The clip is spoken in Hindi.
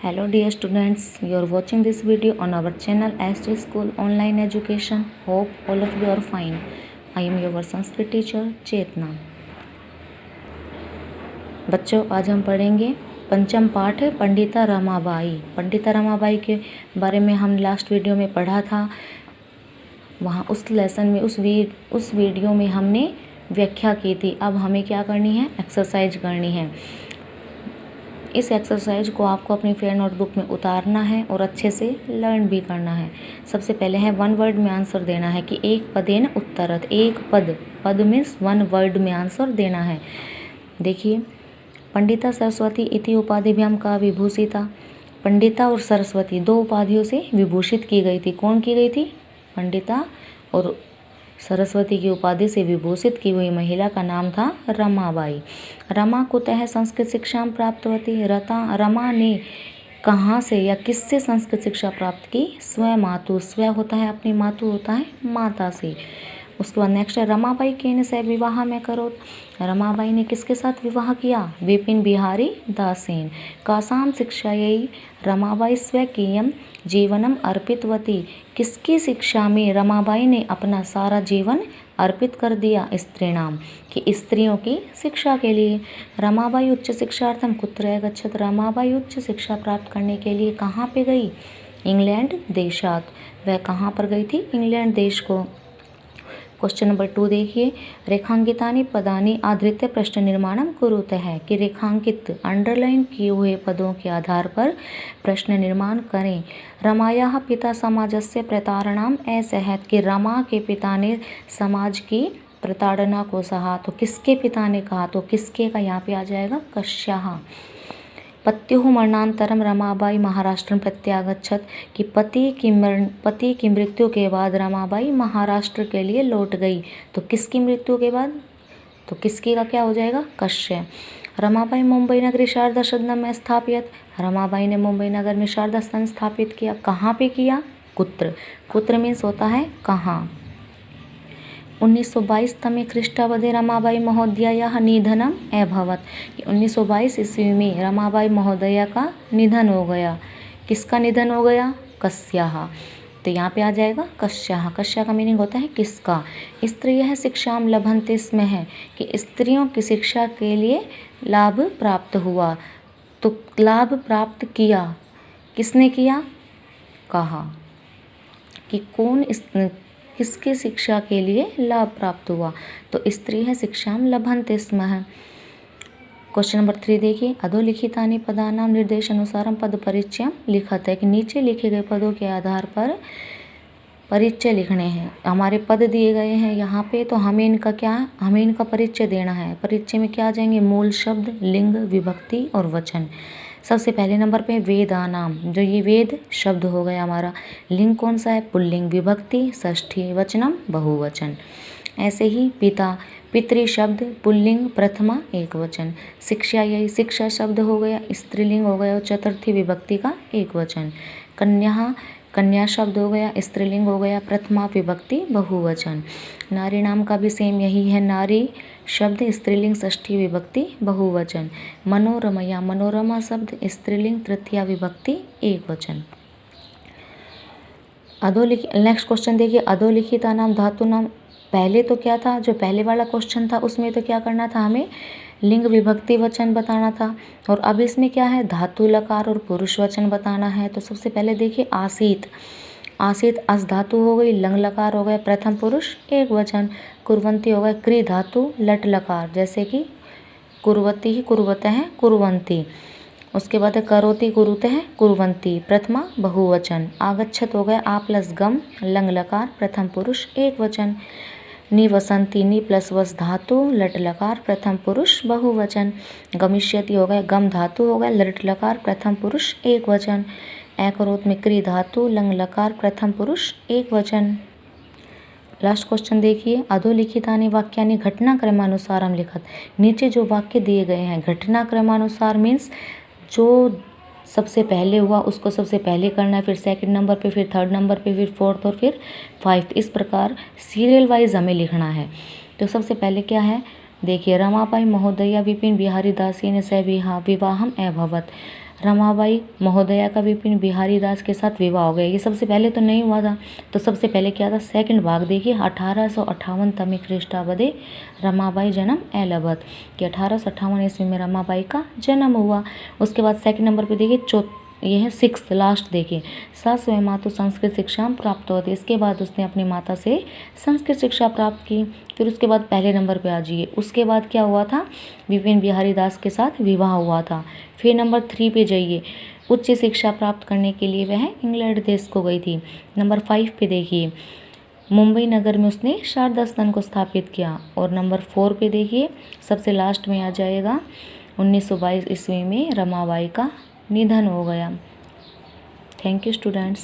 Hello dear students, you are watching this video on our channel ST School Online Education. Hope all of you are fine. I am your Sanskrit teacher चेतना। बच्चों, आज हम पढ़ेंगे पंचम पाठ पंडिता रमाबाई। पंडिता रमाबाई के बारे में हम लास्ट वीडियो में पढ़ा था। वहाँ उस लेसन में उस वीडियो में हमने व्याख्या की थी। अब हमें क्या करनी है, एक्सरसाइज करनी है। इस एक्सरसाइज को आपको अपनी फेयर नोटबुक में उतारना है और अच्छे से लर्न भी करना है। सबसे पहले है वन वर्ड में आंसर देना है कि एक पदेन उत्तरत। एक पद मीन्स वन वर्ड में आंसर देना है। देखिए, पंडिता सरस्वती इति उपाधिभ्याम का विभूषिता। पंडिता और सरस्वती दो उपाधियों से विभूषित की गई थी। कौन की गई थी? पंडिता और सरस्वती की उपाधि से विभूषित की हुई महिला का नाम था रमाबाई। रमा कुतः संस्कृत शिक्षा प्राप्तवती। रमा ने कहाँ से या किससे संस्कृत शिक्षा प्राप्त की? स्वयं मातु। स्वयं होता है अपनी, मातु होता है माता से। उसके बाद नेक्स्ट है रमाबाई केन से विवाह में करो। रमाबाई ने किसके साथ विवाह किया? विपिन बिहारी दासेन। कासाम शिक्षायै रमाबाई स्वकीयम जीवनम अर्पितवती। किसकी शिक्षा में रमाबाई ने अपना सारा जीवन अर्पित कर दिया? स्त्रीणाम, कि स्त्रियों की शिक्षा के लिए। रमाबाई उच्च शिक्षार्थम कुत्र गच्छत। रमाबाई उच्च शिक्षा प्राप्त करने के लिए कहाँ पे गई? इंग्लैंड देशात। वह कहाँ पर गई थी? इंग्लैंड देश को। क्वेश्चन नंबर 2 देखिए, रेखांकितानि पदानि आधृत्य प्रश्न निर्माणम कुरुते है, कि रेखांकित अंडरलाइन किए हुए पदों के आधार पर प्रश्न निर्माण करें। रमायाः पिता समाजस्य प्रताड़नाम असहत, कि रमा के पिता ने समाज की प्रताड़ना को सहा। तो किसके पिता ने कहा? तो किसके का यहाँ पे आ जाएगा? कस्याः। पत्युः मरणांतरम रमाबाई महाराष्ट्र प्रत्यागच्छत, कि पति की मृत्यु के बाद रमाबाई महाराष्ट्र के लिए लौट गई। तो किसकी मृत्यु के बाद? तो किसकी का क्या हो जाएगा? कश्य। रमाबाई मुंबई नगरी शारदा सदनम में स्थापित। रमाबाई ने मुंबई नगर में शारदा सदन स्थापित किया। कहाँ पे किया? कुत्र। कुत्र मीन्स होता है कहाँ। 1922 तमे ख्रीष्टाब्दे रमाबाई महोदयायाः निधनम अभवत्, कि 1922 ईस्वी में रमाबाई महोदया का निधन हो गया। किसका निधन हो गया? कस्याः। तो यहाँ पे आ जाएगा कस्याः। कस्या का मीनिंग होता है किसका। स्त्रियः शिक्षाम लभन्ते स्म है, कि स्त्रियों की शिक्षा के लिए लाभ प्राप्त हुआ। तो लाभ प्राप्त किया किसने किया? कहा कि कौन किसकी शिक्षा के लिए लाभ प्राप्त हुआ? तो स्त्री है शिक्षाम लभन्ते स्म है। क्वेश्चन नंबर 3 देखिए, अधोलिखितानि पदानाम निर्देशानुसारम पद परिचय लिखत है, कि नीचे लिखे गए पदों के आधार पर परिचय लिखने हैं। हमारे पद दिए गए हैं यहाँ पे, तो हमें इनका परिचय देना है। परिचय में क्या आ जाएंगे? मूल शब्द, लिंग, विभक्ति और वचन। सबसे पहले नंबर पे वेदानाम, जो ये वेद शब्द हो गया हमारा। लिंग कौन सा है? पुल्लिंग। विभक्ति षष्ठी, वचनम बहुवचन। ऐसे ही पिता, पितृ शब्द पुल्लिंग, प्रथमा एक वचन। शिक्षा, यही शिक्षा शब्द हो गया, स्त्रीलिंग हो गया और चतुर्थी विभक्ति का एक वचन। कन्या, कन्या शब्द हो गया, स्त्रीलिंग हो गया, प्रथमा विभक्ति बहुवचन। नारी नाम का भी सेम यही है, नारी शब्द स्त्रीलिंग, षष्ठी विभक्ति बहुवचन। मनोरमया, मनोरमा शब्द स्त्रीलिंग, तृतीया विभक्ति एक वचन। नेक्स्ट क्वेश्चन देखिए, अधोलिखिता नाम धातु नाम। पहले तो क्या था, जो पहले वाला क्वेश्चन था उसमें तो क्या करना था, हमें लिंग विभक्ति वचन बताना था। और अब इसमें क्या है? धातु लकार और पुरुष वचन बताना है। तो सबसे पहले देखिए, आसीत। आसीत अस धातु हो गई, लंग लकार हो गया, प्रथम पुरुष एक वचन। कुर्वंती हो गया, क्री धातु लट लकार, जैसे कि कुर्वती ही कुर्वतः है कुर्वंती। उसके बाद है करोति कुरुते है कुर्वंती, प्रथमा बहुवचन। आगच्छत हो गया, आ प्लस गम लंग लकार, प्रथम पुरुष एक वचन। निवसंती, नी प्लस वस धातु लट लकार, प्रथम पुरुष बहुवचन। गमिष्यति हो गया, गम धातु हो गया, लट लकार, प्रथम पुरुष एक वचन। एकरोत में क्री धातु लंग लकार, प्रथम पुरुष एक वचन। लास्ट क्वेश्चन देखिए, अधोलिखितानि वाक्यानि घटनाक्रमानुसारम लिखत। नीचे जो वाक्य दिए गए हैं घटनाक्रमानुसार मीन्स जो सबसे पहले हुआ उसको सबसे पहले करना है, फिर सेकंड नंबर पे, फिर थर्ड नंबर पे, फिर फोर्थ और फिर फाइव्थ। इस प्रकार सीरियल वाइज हमें लिखना है। तो सबसे पहले क्या है, देखिए, रमाबाई महोदया विपिन बिहारी दासेन सह विवाहम अभवत। रमाबाई महोदया का विपिन बिहारी दास के साथ विवाह हो गया। ये सबसे पहले तो नहीं हुआ था, तो सबसे पहले क्या था, सेकंड भाग देखिए 1858 तमिक ख्रीष्टाब्दे रमाबाई जन्म एलबत कि 1858 ईस्वी में रमाबाई का जन्म हुआ। उसके बाद सेकंड नंबर पे देखिए ये है सिक्स्थ लास्ट देखिए, सा स्वयं मातु संस्कृत शिक्षा प्राप्त होती। इसके बाद उसने अपनी माता से संस्कृत शिक्षा प्राप्त की। फिर उसके बाद पहले नंबर पे आ जाइए, उसके बाद क्या हुआ था, विपिन बिहारी दास के साथ विवाह हुआ था। फिर नंबर 3 पे जाइए, उच्च शिक्षा प्राप्त करने के लिए वह इंग्लैंड देश को गई थी। नंबर 5 पे देखिए, मुंबई नगर में उसने शारदा सदन को स्थापित किया। और नंबर 4 पे देखिए, सबसे लास्ट में आ जाएगा 1922 ईस्वी में रमाबाई का निधन हो गया। Thank you students.